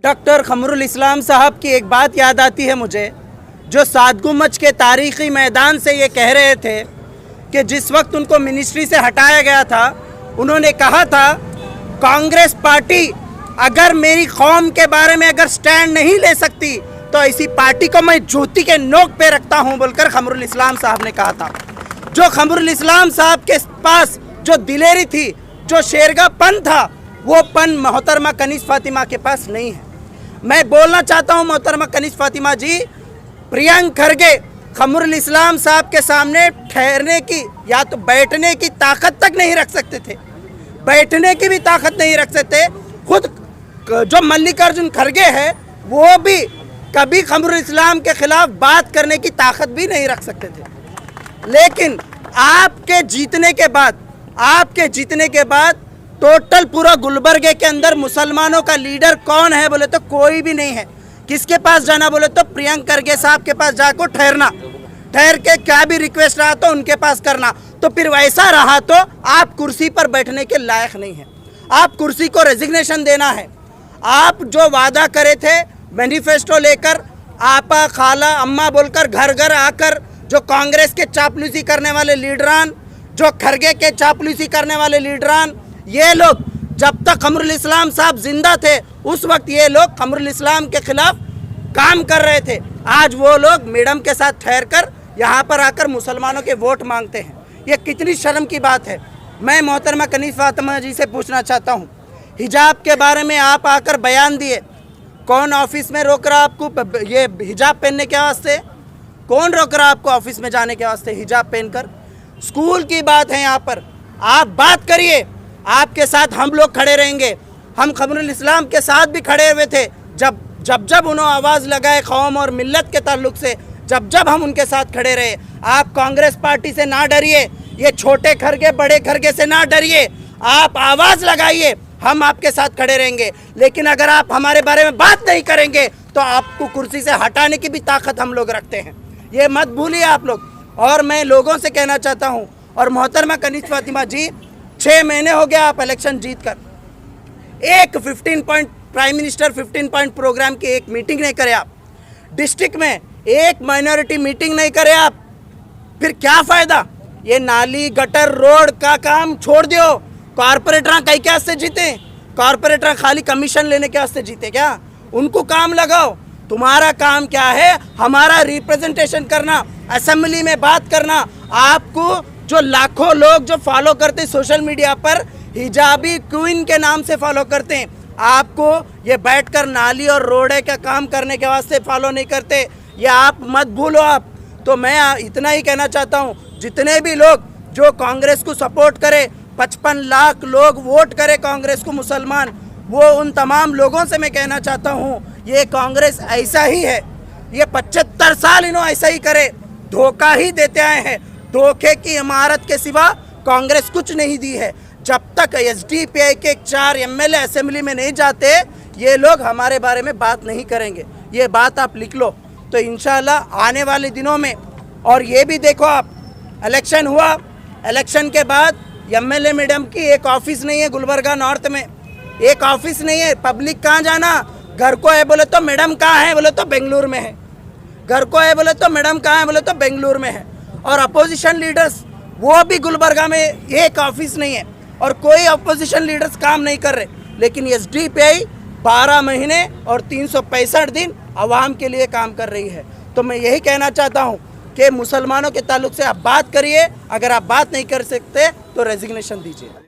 Doctor खमरुल इस्लाम साहब की एक बात याद आती है मुझे, जो सातगुमच के तारीख़ी मैदान से ये कह रहे थे कि जिस वक्त उनको मिनिस्ट्री से हटाया गया था, उन्होंने कहा था कांग्रेस पार्टी अगर मेरी कौम के बारे में अगर स्टैंड नहीं ले सकती तो इसी पार्टी को मैं जूती के नोक पे रखता हूं, बोलकर खमरुल इस्लाम साहब ने कहा था। जो खमरुल इस्लाम साहब के पास जो दिलेरी थी, जो शेरगापन था, वो पन मोहतरमा कनीज़ फातिमा के पास नहीं है। मैं बोलना चाहता हूं मोहतरमा कनीज़ फातिमा जी, प्रियंक खरगे खमरुल इस्लाम साहब के सामने ठहरने की या तो बैठने की ताकत तक नहीं रख सकते थे, बैठने की भी ताकत नहीं रख सकते। खुद जो मल्लिकार्जुन खरगे है वो भी कभी खमरुल इस्लाम के खिलाफ बात करने की ताकत भी नहीं रख सकते थे। लेकिन आपके जीतने के बाद टोटल पूरा गुलबर्गे के अंदर मुसलमानों का लीडर कौन है बोले तो कोई भी नहीं है। किसके पास जाना बोले तो प्रियंक खरगे साहब के पास जाकर ठहर के क्या भी रिक्वेस्ट रहा तो उनके पास करना। तो फिर वैसा रहा तो आप कुर्सी पर बैठने के लायक नहीं है, आप कुर्सी को रेजिग्नेशन देना है। आप जो वादा करे थे मैनिफेस्टो लेकर, आपा खाला अम्मा बोलकर घर घर आकर जो कांग्रेस के चापलूसी करने वाले लीडरान, जो खरगे के चापलूसी करने वाले लीडरान, ये लोग जब तक खमरुल इस्लाम साहब जिंदा थे उस वक्त ये लोग खमरुल इस्लाम के खिलाफ काम कर रहे थे। आज वो लोग मैडम के साथ ठहर कर यहाँ पर आकर मुसलमानों के वोट मांगते हैं। ये कितनी शर्म की बात है। मैं मोहतरमा कनीज़ फातिमा जी से पूछना चाहता हूँ, हिजाब के बारे में आप आकर बयान दिए, कौन ऑफिस में रोक रहा आपको ये हिजाब पहनने के वास्ते? कौन रोक रहा आपको ऑफिस में जाने के वास्ते हिजाब पहनकर? स्कूल की बात है यहाँ पर, आप बात करिए, आपके साथ हम लोग खड़े रहेंगे। हम खमरुल इस्लाम के साथ भी खड़े हुए थे जब उन्होंने आवाज़ लगाए कौम और मिल्लत के ताल्लुक से, जब हम उनके साथ खड़े रहे। आप कांग्रेस पार्टी से ना डरिए, ये छोटे खरगे बड़े खरगे से ना डरिए, आप आवाज़ लगाइए, हम आपके साथ खड़े रहेंगे। लेकिन अगर आप हमारे बारे में बात नहीं करेंगे तो आपको कुर्सी से हटाने की भी ताकत हम लोग रखते हैं, ये मत भूलिए आप लोग। और मैं लोगों से कहना चाहता हूँ, और मोहतरमा कनीज़ फातिमा जी, 6 महीने हो गया आप इलेक्शन जीत कर, एक 15 point prime minister 15 point programme की एक मीटिंग नहीं करे आप, डिस्ट्रिक्ट में एक माइनॉरिटी मीटिंग नहीं करे आप, फिर क्या फ़ायदा? ये नाली गटर रोड का काम छोड़ दो। कॉरपोरेटर कई क्या से जीते? कॉरपोरेटर खाली कमीशन लेने के वास्ते जीते क्या? उनको काम लगाओ। तुम्हारा काम क्या है? हमारा रिप्रेजेंटेशन करना, असेंबली में बात करना। आपको जो लाखों लोग जो फॉलो करते सोशल मीडिया पर, हिजाबी क्वीन के नाम से फॉलो करते हैं, आपको ये बैठकर नाली और रोडे का काम करने के वास्ते फॉलो नहीं करते, ये आप मत भूलो आप। तो मैं इतना ही कहना चाहता हूँ, जितने भी लोग जो कांग्रेस को सपोर्ट करे, 55 लाख लोग वोट करे कांग्रेस को मुसलमान, वो उन तमाम लोगों से मैं कहना चाहता हूँ, ये कांग्रेस ऐसा ही है, ये 75 साल इन्होंने ऐसा ही करे, धोखा ही देते आए हैं। धोखे की इमारत के सिवा कांग्रेस कुछ नहीं दी है। जब तक एसडीपीआई के 4 एमएलए असेंबली में नहीं जाते, ये लोग हमारे बारे में बात नहीं करेंगे। ये बात आप लिख लो। तो इंशाल्लाह आने वाले दिनों में, और ये भी देखो आप, इलेक्शन हुआ, इलेक्शन के बाद एमएलए मैडम की एक ऑफिस नहीं है गुलबर्गा नॉर्थ में, एक ऑफिस नहीं है। पब्लिक कहाँ जाना? घर को है बोले तो मैडम कहाँ है बोले तो बेंगलुरु में है, घर को है बोले तो मैडम कहाँ है बोले तो बेंगलुरु में है। और अपोजिशन लीडर्स वो भी गुलबर्गा में एक ऑफिस नहीं है, और कोई अपोजिशन लीडर्स काम नहीं कर रहे। लेकिन एसडीपीआई 12 महीने और 365 दिन आवाम के लिए काम कर रही है। तो मैं यही कहना चाहता हूँ कि मुसलमानों के ताल्लुक से आप बात करिए, अगर आप बात नहीं कर सकते तो रेजिग्नेशन दीजिए।